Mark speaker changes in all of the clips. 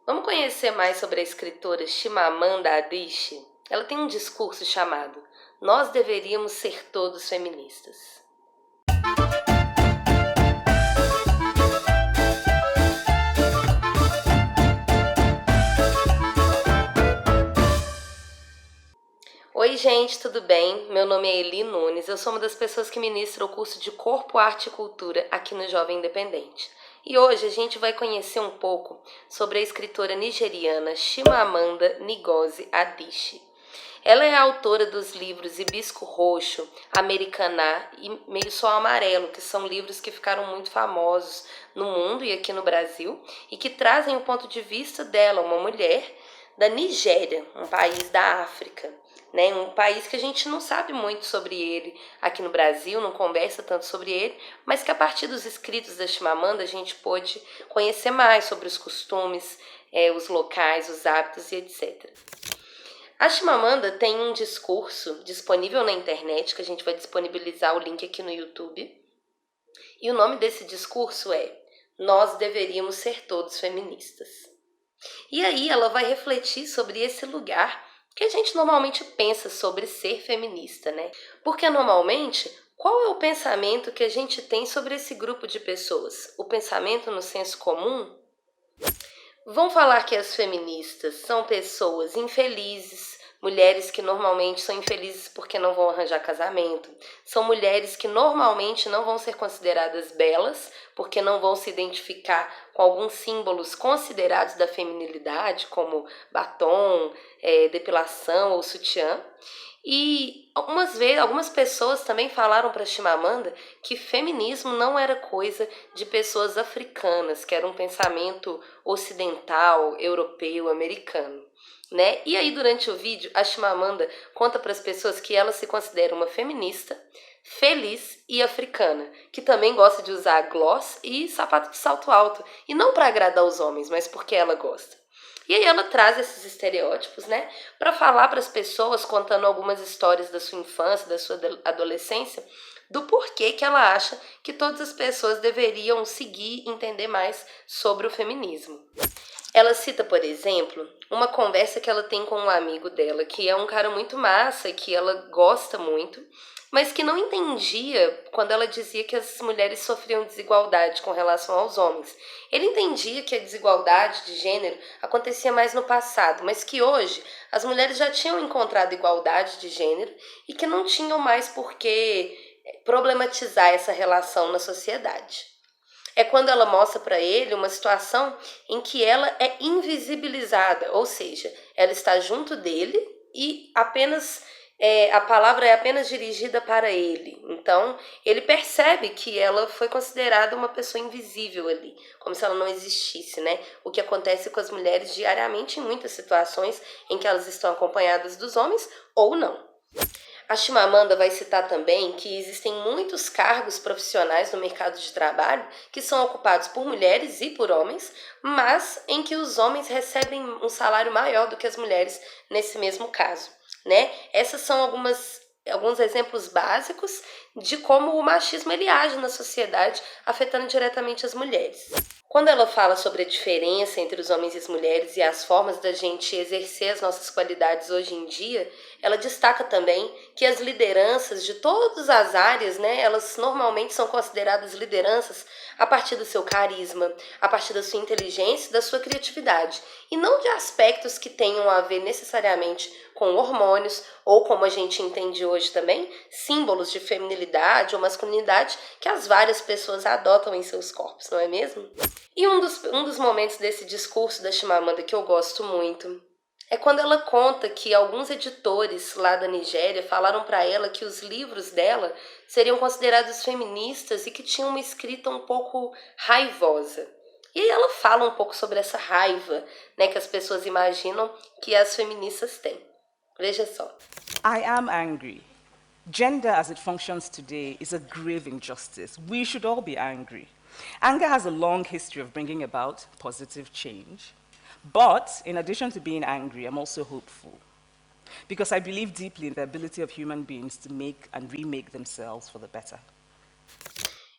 Speaker 1: Vamos conhecer mais sobre a escritora Chimamanda Adichie? Ela tem um discurso chamado Nós Deveríamos Ser Todos Feministas. Oi gente, tudo bem? Meu nome é Eli Nunes, eu sou uma das pessoas que ministra o curso de Corpo, Arte e Cultura aqui no Jovem Independente. E hoje a gente vai conhecer um pouco sobre a escritora nigeriana Chimamanda Ngozi Adichie. Ela é a autora dos livros Hibisco Roxo, Americaná e Meio Sol Amarelo, que são livros que ficaram muito famosos no mundo e aqui no Brasil e que trazem o ponto de vista dela, uma mulher da Nigéria, um país da África. Né, um país que a gente não sabe muito sobre ele aqui no Brasil, não conversa tanto sobre ele, mas que a partir dos escritos da Chimamanda a gente pôde conhecer mais sobre os costumes, os locais, os hábitos e etc. A Chimamanda tem um discurso disponível na internet, que a gente vai disponibilizar o link aqui no YouTube, e o nome desse discurso é Nós Deveríamos Ser Todos Feministas. E aí ela vai refletir sobre esse lugar que a gente normalmente pensa sobre ser feminista, né? Porque normalmente, qual é o pensamento que a gente tem sobre esse grupo de pessoas? O pensamento no senso comum? Vão falar que as feministas são pessoas infelizes, mulheres que normalmente são infelizes porque não vão arranjar casamento, são mulheres que normalmente não vão ser consideradas belas porque não vão se identificar com alguns símbolos considerados da feminilidade, como batom, depilação ou sutiã. E algumas pessoas também falaram para Chimamanda que feminismo não era coisa de pessoas africanas, que era um pensamento ocidental, europeu, americano. Né? E aí, durante o vídeo, a Chimamanda conta para as pessoas que ela se considera uma feminista, feliz e africana, que também gosta de usar gloss e sapato de salto alto, e não para agradar os homens, mas porque ela gosta. E aí ela traz esses estereótipos, né, para falar para as pessoas, contando algumas histórias da sua infância, da sua adolescência, do porquê que ela acha que todas as pessoas deveriam seguir e entender mais sobre o feminismo. Ela cita, por exemplo, uma conversa que ela tem com um amigo dela, que é um cara muito massa, que ela gosta muito, mas que não entendia quando ela dizia que as mulheres sofriam desigualdade com relação aos homens. Ele entendia que a desigualdade de gênero acontecia mais no passado, mas que hoje as mulheres já tinham encontrado igualdade de gênero e que não tinham mais por que problematizar essa relação na sociedade. É quando ela mostra para ele uma situação em que ela é invisibilizada, ou seja, ela está junto dele e a palavra é apenas dirigida para ele. Então, ele percebe que ela foi considerada uma pessoa invisível ali, como se ela não existisse, né? O que acontece com as mulheres diariamente em muitas situações em que elas estão acompanhadas dos homens ou não. A Chimamanda vai citar também que existem muitos cargos profissionais no mercado de trabalho que são ocupados por mulheres e por homens, mas em que os homens recebem um salário maior do que as mulheres nesse mesmo caso, né? Essas são alguns exemplos básicos de como o machismo ele age na sociedade, afetando diretamente as mulheres. Quando ela fala sobre a diferença entre os homens e as mulheres e as formas da gente exercer as nossas qualidades hoje em dia, ela destaca também que as lideranças de todas as áreas, né, elas normalmente são consideradas lideranças a partir do seu carisma, a partir da sua inteligência e da sua criatividade, e não de aspectos que tenham a ver necessariamente com hormônios, ou como a gente entende hoje também, símbolos de feminilidade ou masculinidade que as várias pessoas adotam em seus corpos, não é mesmo? E um dos momentos desse discurso da Chimamanda que eu gosto muito é quando ela conta que alguns editores lá da Nigéria falaram para ela que os livros dela seriam considerados feministas e que tinham uma escrita um pouco raivosa. E aí ela fala um pouco sobre essa raiva, né, que as pessoas imaginam que as feministas têm. Veja só.
Speaker 2: I am angry. Gender as it functions today is a grave injustice. We should all be angry. Anger has a long history of bringing about positive change. But in addition to being angry, I'm also hopeful. Because I believe deeply in the ability of human beings to make and remake themselves for the better.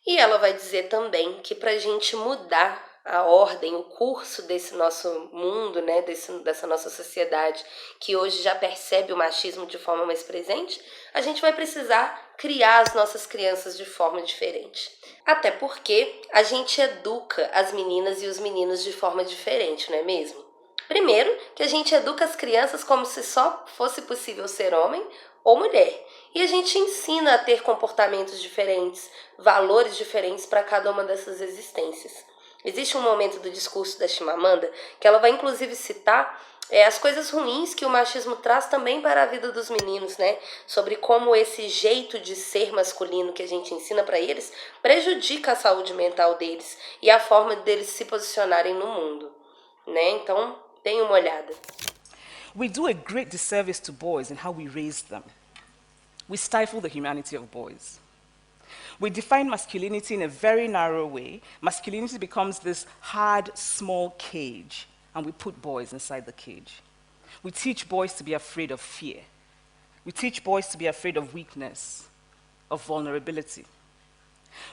Speaker 1: E ela vai dizer também que para a gente mudar a ordem, o curso desse nosso mundo, né, dessa nossa sociedade, que hoje já percebe o machismo de forma mais presente, a gente vai precisar criar as nossas crianças de forma diferente. Até porque a gente educa as meninas e os meninos de forma diferente, não é mesmo? Primeiro, que a gente educa as crianças como se só fosse possível ser homem ou mulher. E a gente ensina a ter comportamentos diferentes, valores diferentes para cada uma dessas existências. Existe um momento do discurso da Chimamanda que ela vai inclusive citar as coisas ruins que o machismo traz também para a vida dos meninos, né? Sobre como esse jeito de ser masculino que a gente ensina para eles prejudica a saúde mental deles e a forma deles se posicionarem no mundo, né? Então, deem uma olhada.
Speaker 2: We do a great disservice to boys in how we raise them. We stifle the humanity of boys. We define masculinity in a very narrow way. Masculinity becomes this hard, small cage, and we put boys inside the cage. We teach boys to be afraid of fear. We teach boys to be afraid of weakness, of vulnerability.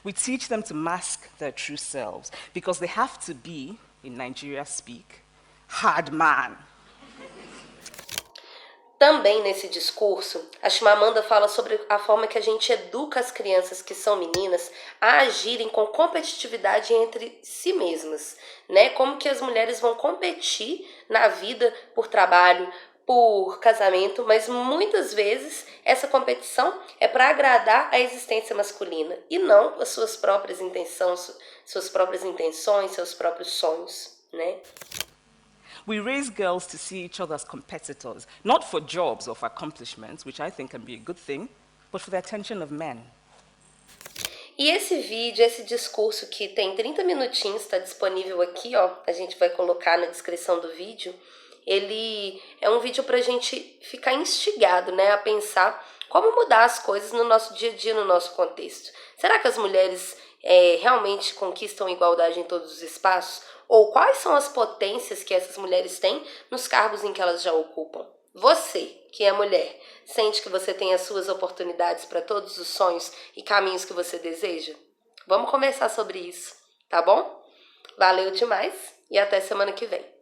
Speaker 2: We teach them to mask their true selves because they have to be, in Nigeria speak, hard man.
Speaker 1: Também nesse discurso, a Chimamanda fala sobre a forma que a gente educa as crianças que são meninas a agirem com competitividade entre si mesmas, né? Como que as mulheres vão competir na vida por trabalho, por casamento, mas muitas vezes essa competição é para agradar a existência masculina e não as suas próprias intenções, seus próprios sonhos, né?
Speaker 2: We raise girls to see each other as competitors, not for jobs or for accomplishments, which I think can be a good thing, but for the attention of men.
Speaker 1: E esse vídeo, esse discurso que tem 30 minutinhos, está disponível aqui, ó. A gente vai colocar na descrição do vídeo. Ele é um vídeo para a gente ficar instigado, né, a pensar como mudar as coisas no nosso dia a dia, no nosso contexto. Será que as mulheres realmente conquistam igualdade em todos os espaços? Ou quais são as potências que essas mulheres têm nos cargos em que elas já ocupam? Você, que é mulher, sente que você tem as suas oportunidades para todos os sonhos e caminhos que você deseja? Vamos conversar sobre isso, tá bom? Valeu demais e até semana que vem.